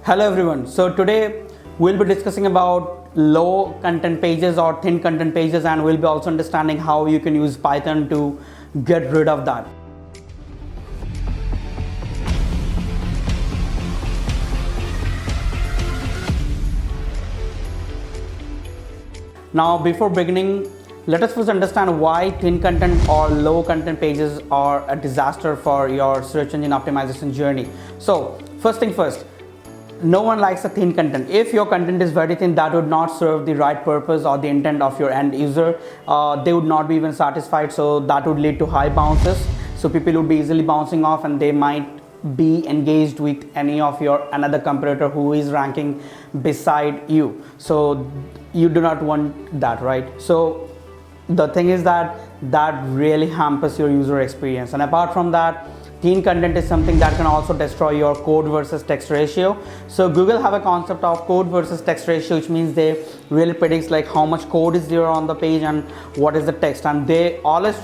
Hello everyone. So today we'll be discussing about low content pages or thin content pages, and we'll be also understanding how you can use Python to get rid of that. Now before beginning, let us first understand why thin content or low content pages are a disaster for your search engine optimization journey. So first thing first, no one likes a thin content. If your content is very thin, that would not serve the right purpose or the intent of your end user. They would not be even satisfied, so that would lead to high bounces. So people would be easily bouncing off, and they might be engaged with any of your another competitor who is ranking beside you. So you do not want that, right? So the thing is that really hampers your user experience. And apart from that, thin content is something that can also destroy your code versus text ratio. So Google have a concept of code versus text ratio, which means they really predicts like how much code is there on the page and what is the text, and they always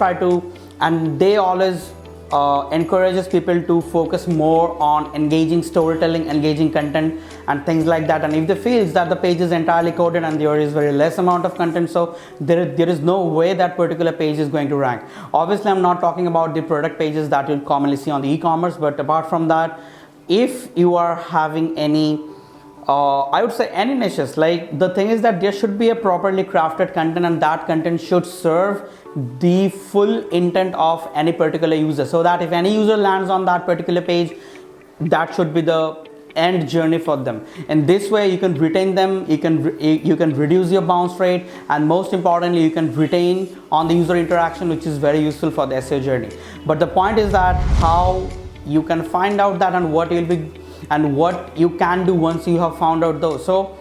encourages people to focus more on engaging storytelling, engaging content and things like that. And if they feel that the page is entirely coded and there is very less amount of content, so there is no way that particular page is going to rank. Obviously I'm not talking about the product pages that you'll commonly see on the e-commerce, but apart from that, if you are having any I would say any niches, like the thing is that there should be a properly crafted content, and that content should serve the full intent of any particular user, so that if any user lands on that particular page, that should be the end journey for them. In this way you can retain them, you can reduce your bounce rate, and most importantly you can retain on the user interaction, which is very useful for the SEO journey. But the point is that how you can find out that, and what what you can do once you have found out those. So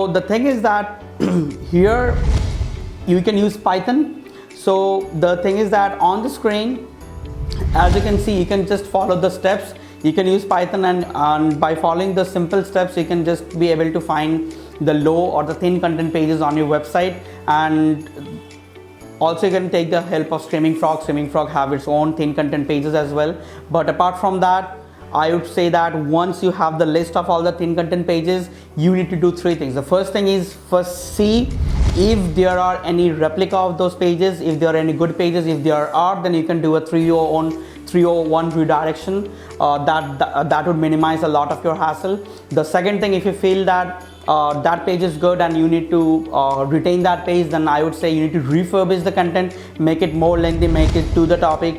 the thing is that here you can use Python. So the thing is that on the screen, as you can see, you can just follow the steps. You can use Python, and by following the simple steps, you can just be able to find the low or the thin content pages on your website. And also you can take the help of Screaming Frog. Screaming Frog have its own thin content pages as well. But apart from that, I would say that once you have the list of all the thin content pages, you need to do three things. The first thing is first see if there are any replica of those pages, if there are any good pages. If there are, then you can do a 301 redirection. That would minimize a lot of your hassle. The second thing, if you feel that that page is good and you need to retain that page, then I would say you need to refurbish the content, make it more lengthy, make it to the topic,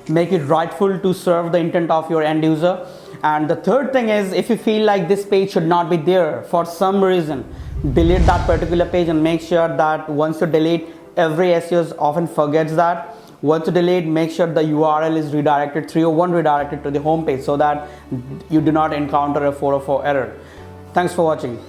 make it rightful to serve the intent of your end user. And the third thing is, if you feel like this page should not be there for some reason, delete that particular page, and make sure that once you delete, every SEO often forgets that. Once you delete, make sure the URL is redirected, 301 redirected to the home page, so that you do not encounter a 404 error. Thanks for watching.